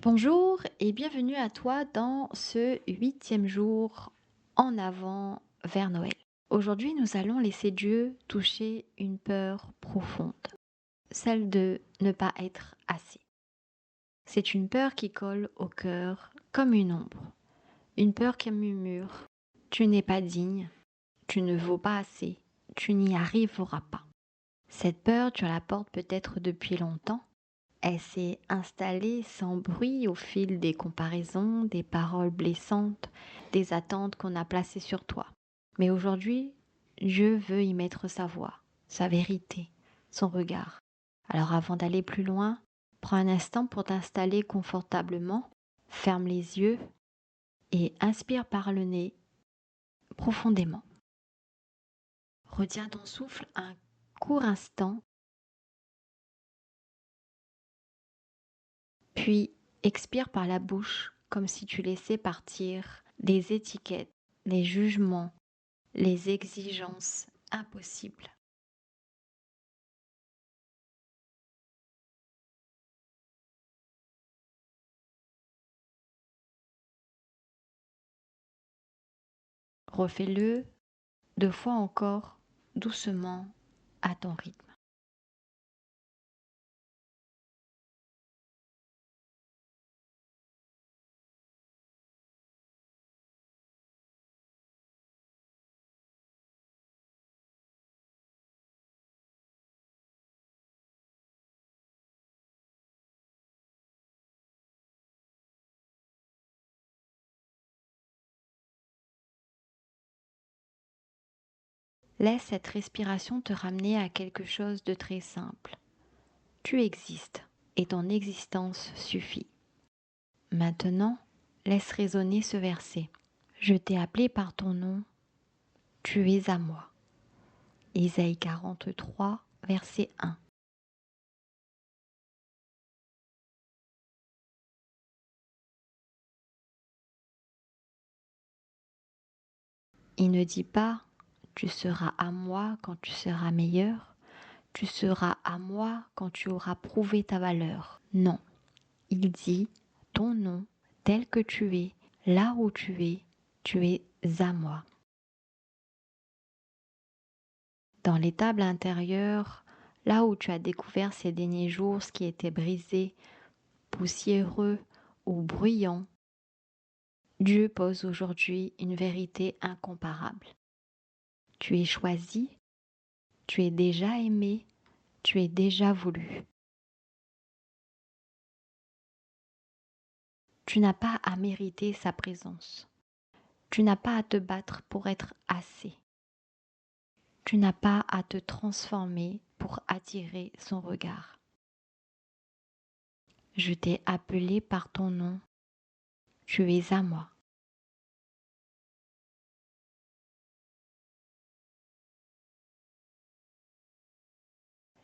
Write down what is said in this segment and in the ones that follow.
Bonjour et bienvenue à toi dans ce huitième jour en avant vers Noël. Aujourd'hui, nous allons laisser Dieu toucher une peur profonde, celle de ne pas être assez. C'est une peur qui colle au cœur comme une ombre, une peur qui murmure: tu n'es pas digne, tu ne vaux pas assez, tu n'y arriveras pas. Cette peur, tu la portes peut-être depuis longtemps. Elle s'est installée sans bruit au fil des comparaisons, des paroles blessantes, des attentes qu'on a placées sur toi. Mais aujourd'hui, Dieu veut y mettre sa voix, sa vérité, son regard. Alors avant d'aller plus loin, prends un instant pour t'installer confortablement, ferme les yeux et inspire par le nez profondément. Retiens ton souffle un court instant, puis expire par la bouche comme si tu laissais partir les étiquettes, les jugements, les exigences impossibles. Refais-le 2 fois encore, doucement, à ton rythme. Laisse cette respiration te ramener à quelque chose de très simple. Tu existes et ton existence suffit. Maintenant, laisse résonner ce verset. Je t'ai appelé par ton nom, tu es à moi. Isaïe 43, verset 1. Il ne dit pas: tu seras à moi quand tu seras meilleur, tu seras à moi quand tu auras prouvé ta valeur. Non, il dit: ton nom, tel que tu es, là où tu es à moi. Dans l'étable intérieure, là où tu as découvert ces derniers jours ce qui était brisé, poussiéreux ou bruyant, Dieu pose aujourd'hui une vérité incomparable. Tu es choisi, tu es déjà aimé, tu es déjà voulu. Tu n'as pas à mériter sa présence. Tu n'as pas à te battre pour être assez. Tu n'as pas à te transformer pour attirer son regard. Je t'ai appelé par ton nom. Tu es à moi.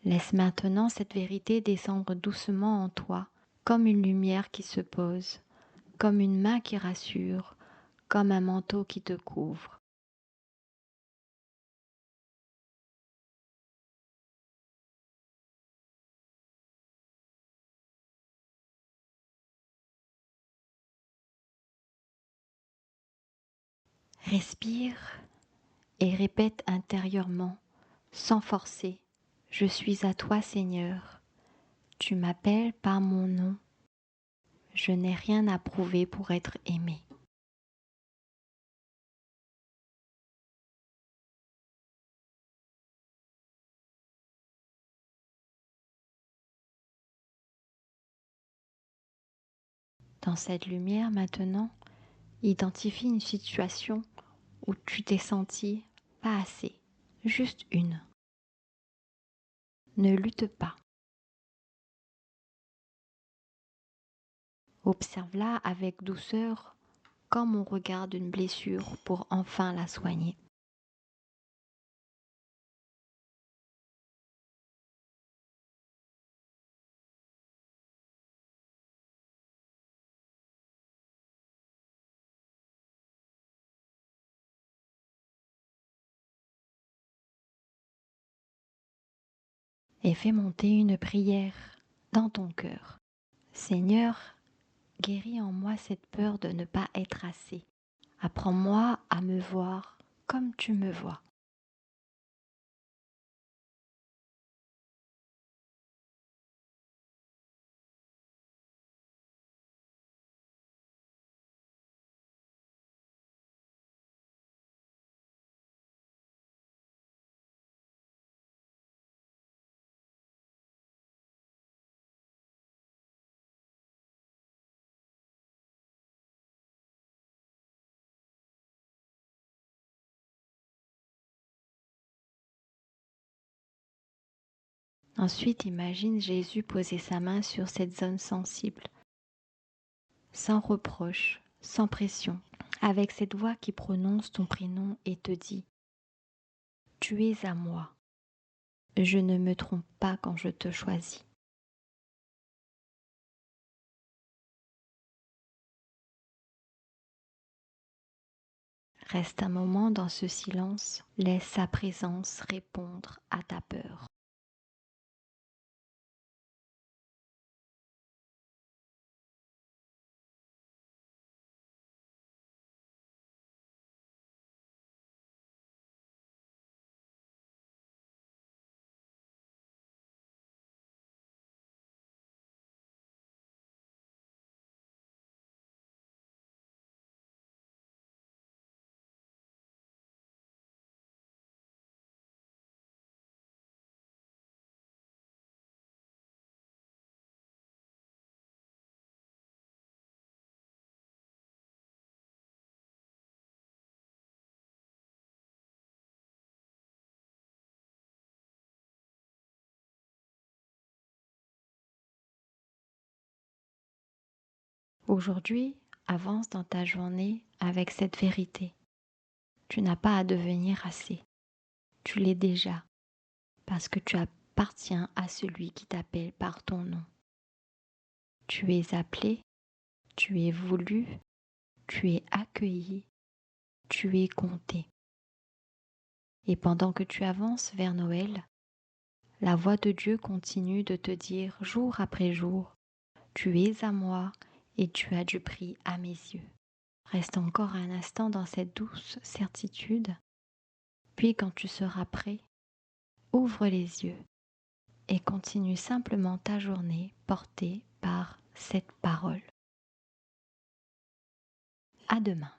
Laisse maintenant cette vérité descendre doucement en toi, comme une lumière qui se pose, comme une main qui rassure, comme un manteau qui te couvre. Respire et répète intérieurement, sans forcer: je suis à toi, Seigneur. Tu m'appelles par mon nom. Je n'ai rien à prouver pour être aimé. Dans cette lumière maintenant, identifie une situation où tu t'es senti pas assez, juste une. Ne lutte pas. Observe-la avec douceur, comme on regarde une blessure pour enfin la soigner. Et fais monter une prière dans ton cœur. Seigneur, Guéris en moi cette peur de ne pas être assez. Apprends-moi à me voir comme tu me vois. Ensuite, imagine Jésus poser sa main sur cette zone sensible, sans reproche, sans pression, avec cette voix qui prononce ton prénom et te dit: Tu es à moi. Je ne me trompe pas quand je te choisis. Reste un moment dans ce silence, laisse sa présence répondre à ta peur. Aujourd'hui, avance dans ta journée avec cette vérité. Tu n'as pas à devenir assez. Tu l'es déjà parce que tu appartiens à celui qui t'appelle par ton nom. Tu es appelé, tu es voulu, tu es accueilli, tu es compté. Et pendant que tu avances vers Noël, la voix de Dieu continue de te dire jour après jour: Tu es à moi et tu as du prix à mes yeux. Reste encore un instant dans cette douce certitude, puis quand tu seras prêt, ouvre les yeux et continue simplement ta journée portée par cette parole. À demain.